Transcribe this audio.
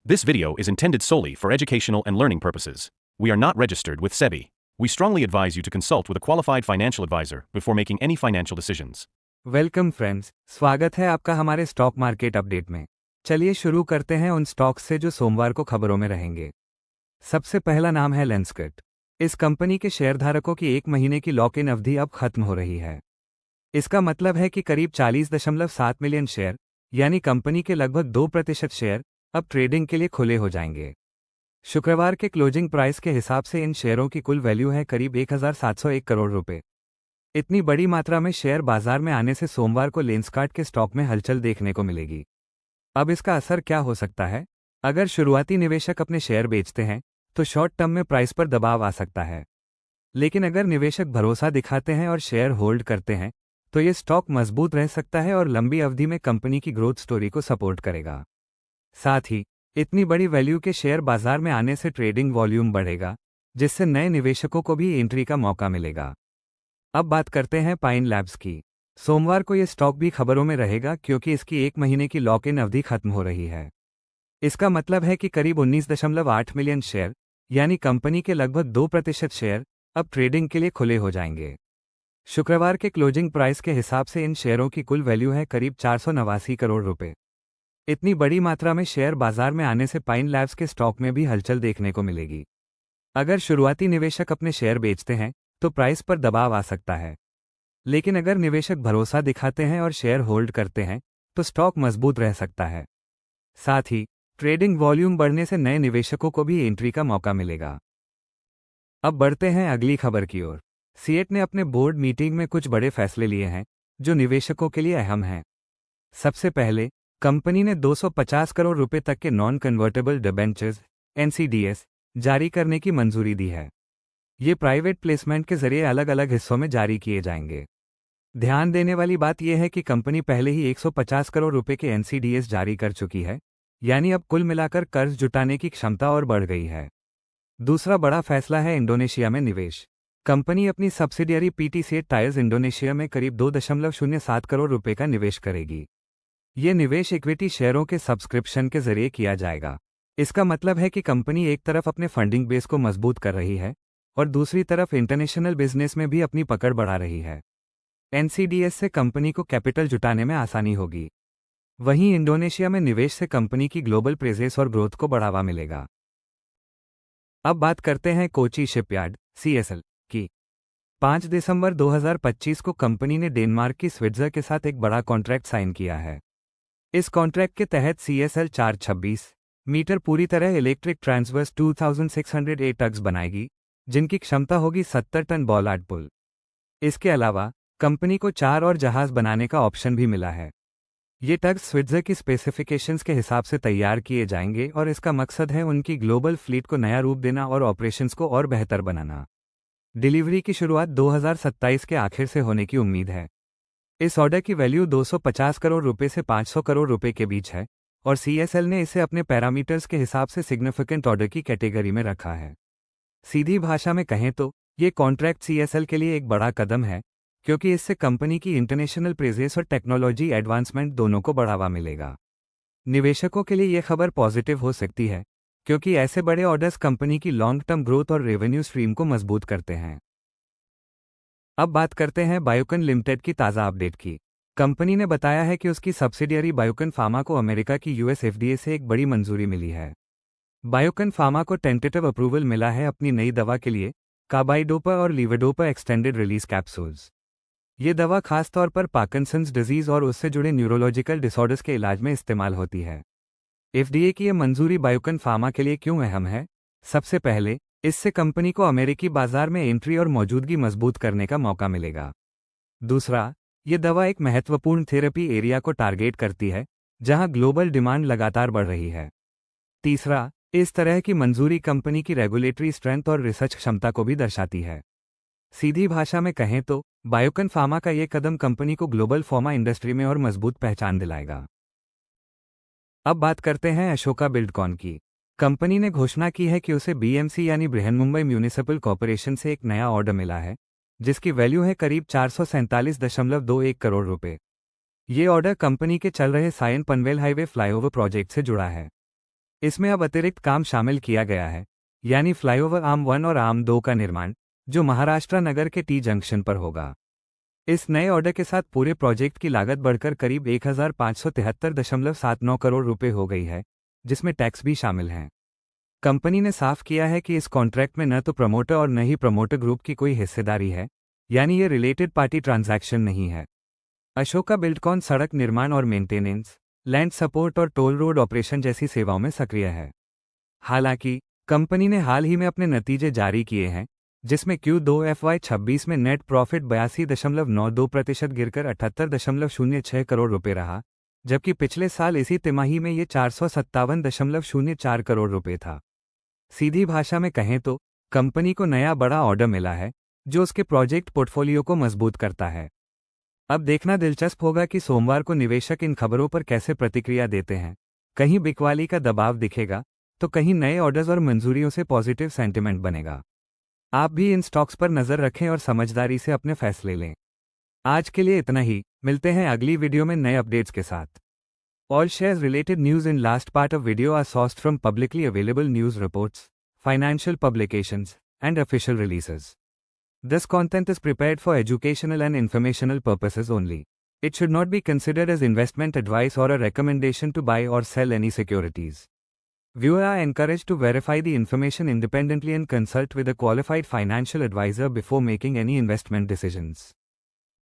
This video is intended solely for educational and learning purposes. We are not registered with SEBI. We strongly advise you to consult with a qualified financial advisor before making any financial decisions. Welcome friends, स्वागत है आपका हमारे stock market update में। चलिए शुरू करते हैं उन स्टॉक्स से जो सोमवार को खबरों में रहेंगे। सबसे पहला नाम है लेंसकार्ट। इस कंपनी के शेयरधारकों की 1 महीने की लॉक इन अवधि अब खत्म हो रही है। इसका मतलब है कि करीब 40.7 मिलियन शेयर यानी कंपनी के लगभग 2% शेयर अब ट्रेडिंग के लिए खुले हो जाएंगे। शुक्रवार के क्लोजिंग प्राइस के हिसाब से इन शेयरों की कुल वैल्यू है करीब 1701 करोड़ रुपए। इतनी बड़ी मात्रा में शेयर बाजार में आने से सोमवार को लेंसकार्ट के स्टॉक में हलचल देखने को मिलेगी। अब इसका असर क्या हो सकता है? अगर शुरुआती निवेशक अपने शेयर बेचते हैं तो शॉर्ट टर्म में प्राइस पर दबाव आ सकता है, लेकिन अगर निवेशक भरोसा दिखाते हैं और शेयर होल्ड करते हैं तो ये स्टॉक मजबूत रह सकता है और लंबी अवधि में कंपनी की ग्रोथ स्टोरी को सपोर्ट करेगा। साथ ही इतनी बड़ी वैल्यू के शेयर बाजार में आने से ट्रेडिंग वॉल्यूम बढ़ेगा, जिससे नए निवेशकों को भी एंट्री का मौका मिलेगा। अब बात करते हैं पाइन लैब्स की। सोमवार को यह स्टॉक भी खबरों में रहेगा क्योंकि इसकी 1 महीने की लॉक इन अवधि खत्म हो रही है। इसका मतलब है कि करीब 19.8 मिलियन शेयर यानी कंपनी के लगभग 2% शेयर अब ट्रेडिंग के लिए खुले हो जाएंगे। शुक्रवार के क्लोजिंग प्राइस के हिसाब से इन शेयरों की कुल वैल्यू है करीब 489 करोड़ रुपए। इतनी बड़ी मात्रा में शेयर बाजार में आने से पाइन लैब्स के स्टॉक में भी हलचल देखने को मिलेगी। अगर शुरुआती निवेशक अपने शेयर बेचते हैं तो प्राइस पर दबाव आ सकता है, लेकिन अगर निवेशक भरोसा दिखाते हैं और शेयर होल्ड करते हैं तो स्टॉक मजबूत रह सकता है। साथ ही ट्रेडिंग वॉल्यूम बढ़ने से नए निवेशकों को भी एंट्री का मौका मिलेगा। अब बढ़ते हैं अगली खबर की ओर। सीएट ने अपने बोर्ड मीटिंग में कुछ बड़े फैसले लिए हैं जो निवेशकों के लिए अहम हैं। सबसे पहले कंपनी ने 250 करोड़ रुपए तक के नॉन कन्वर्टेबल डिबेंचर्स (एनसीडीएस) जारी करने की मंजूरी दी है। ये प्राइवेट प्लेसमेंट के जरिए अलग अलग हिस्सों में जारी किए जाएंगे। ध्यान देने वाली बात यह है कि कंपनी पहले ही 150 करोड़ रुपए के एनसीडीएस जारी कर चुकी है, यानी अब कुल मिलाकर कर्ज जुटाने की क्षमता और बढ़ गई है। दूसरा बड़ा फैसला है इंडोनेशिया में निवेश। कंपनी अपनी सब्सिडियरी पीटीसीएट टायर्स इंडोनेशिया में करीब 2.07 करोड़ रुपए का निवेश करेगी। ये निवेश इक्विटी शेयरों के सब्सक्रिप्शन के जरिए किया जाएगा। इसका मतलब है कि कंपनी एक तरफ अपने फंडिंग बेस को मजबूत कर रही है और दूसरी तरफ इंटरनेशनल बिजनेस में भी अपनी पकड़ बढ़ा रही है। एनसीडीएस से कंपनी को कैपिटल जुटाने में आसानी होगी। वहीं इंडोनेशिया में निवेश से कंपनी की ग्लोबल प्रेजेंस और ग्रोथ को बढ़ावा मिलेगा। अब बात करते हैं कोची शिपयार्ड (सीएसएल) की। 5 दिसंबर 2025 को कंपनी ने डेनमार्क की स्विट्जर के साथ एक बड़ा कॉन्ट्रैक्ट साइन किया है। इस कॉन्ट्रैक्ट के तहत सीएसएल 426 मीटर पूरी तरह इलेक्ट्रिक ट्रांसवर्स 2608 टग्स बनाएगी, जिनकी क्षमता होगी 70 टन बॉलार्ड पुल। इसके अलावा कंपनी को 4 और जहाज बनाने का ऑप्शन भी मिला है। ये टग्स स्विट्जर की स्पेसिफिकेशंस के हिसाब से तैयार किए जाएंगे और इसका मकसद है उनकी ग्लोबल फ्लीट को नया रूप देना और ऑपरेशंस को और बेहतर बनाना। डिलीवरी की शुरुआत 2027 के आखिर से होने की उम्मीद है। इस ऑर्डर की वैल्यू 250 करोड़ रुपए से 500 करोड़ रुपए के बीच है और सीएसएल ने इसे अपने पैरामीटर्स के हिसाब से सिग्निफिकेंट ऑर्डर की कैटेगरी में रखा है। सीधी भाषा में कहें तो ये कॉन्ट्रैक्ट सीएसएल के लिए एक बड़ा कदम है, क्योंकि इससे कंपनी की इंटरनेशनल प्रेजेंस और टेक्नोलॉजी एडवांसमेंट दोनों को बढ़ावा मिलेगा। निवेशकों के लिए यह खबर पॉजिटिव हो सकती है, क्योंकि ऐसे बड़े ऑर्डर्स कंपनी की लॉन्ग टर्म ग्रोथ और रेवेन्यू स्ट्रीम को मजबूत करते हैं। अब बात करते हैं बायोकन लिमिटेड की ताज़ा अपडेट की। कंपनी ने बताया है कि उसकी सब्सिडियरी बायोकन फार्मा को अमेरिका की यूएस एफडीए से एक बड़ी मंजूरी मिली है। बायोकन फार्मा को टेंटेटिव अप्रूवल मिला है अपनी नई दवा के लिए, कार्बाइडोपा और लीवोडोपा एक्सटेंडेड रिलीज कैप्सूल्स। ये दवा खास तौर पर पार्किंसंस डिजीज और उससे जुड़े न्यूरोलॉजिकल डिसऑर्डर्स के इलाज में इस्तेमाल होती है। एफडीए की यह मंजूरी बायोकन फार्मा के लिए क्यों अहम है? सबसे पहले इससे कंपनी को अमेरिकी बाजार में एंट्री और मौजूदगी मजबूत करने का मौका मिलेगा। दूसरा, ये दवा एक महत्वपूर्ण थेरेपी एरिया को टारगेट करती है जहां ग्लोबल डिमांड लगातार बढ़ रही है। तीसरा, इस तरह की मंजूरी कंपनी की रेगुलेटरी स्ट्रेंथ और रिसर्च क्षमता को भी दर्शाती है। सीधी भाषा में कहें तो बायोकन फार्मा का यह कदम कंपनी को ग्लोबल फार्मा इंडस्ट्री में और मजबूत पहचान दिलाएगा। अब बात करते हैं अशोका बिल्डकॉन की। कंपनी ने घोषणा की है कि उसे बीएमसी यानी बृहन्मुंबई म्यूनिसिपल कॉर्पोरेशन से एक नया ऑर्डर मिला है, जिसकी वैल्यू है करीब 447.21 करोड़ रुपए। ये ऑर्डर कंपनी के चल रहे Sion Panvel highway flyover project से जुड़ा है। इसमें अब अतिरिक्त काम शामिल किया गया है, यानी फ्लाईओवर आर्म 1 और आर्म 2 का निर्माण, जो महाराष्ट्र नगर के टी जंक्शन पर होगा। इस नए ऑर्डर के साथ पूरे प्रोजेक्ट की लागत बढ़कर करीब 1573.79 करोड़ रुपए हो गई है, जिसमें टैक्स भी शामिल हैं। कंपनी ने साफ किया है कि इस कॉन्ट्रैक्ट में न तो प्रमोटर और न ही प्रमोटर ग्रुप की कोई हिस्सेदारी है, यानी ये रिलेटेड पार्टी ट्रांजैक्शन नहीं है। अशोका बिल्डकॉन सड़क निर्माण और मेंटेनेंस, लैंड सपोर्ट और टोल रोड ऑपरेशन जैसी सेवाओं में सक्रिय है। हालांकि कंपनी ने हाल ही में अपने नतीजे जारी किए हैं, जिसमें Q2 FY26 में नेट प्रॉफिट 82.92% गिरकर 78.06 करोड़ रुपए रहा, जबकि पिछले साल इसी तिमाही में ये 457.04 करोड़ रुपए था। सीधी भाषा में कहें तो कंपनी को नया बड़ा ऑर्डर मिला है, जो उसके प्रोजेक्ट पोर्टफोलियो को मजबूत करता है। अब देखना दिलचस्प होगा कि सोमवार को निवेशक इन खबरों पर कैसे प्रतिक्रिया देते हैं। कहीं बिकवाली का दबाव दिखेगा, तो कहीं नए ऑर्डर्स और मंजूरियों से पॉजिटिव सेंटिमेंट बनेगा। आप भी इन स्टॉक्स पर नजर रखें और समझदारी से अपने फैसले लें। आज के लिए इतना ही, मिलते हैं अगली वीडियो में नए अपडेट्स के साथ। All shares related news in last part of video are sourced from publicly available news reports, financial publications, and official releases. This content is prepared for educational and informational purposes only. It should not be considered as investment advice or a recommendation to buy or sell any securities. Viewers are encouraged to verify the information independently and consult with a qualified financial advisor before making any investment decisions.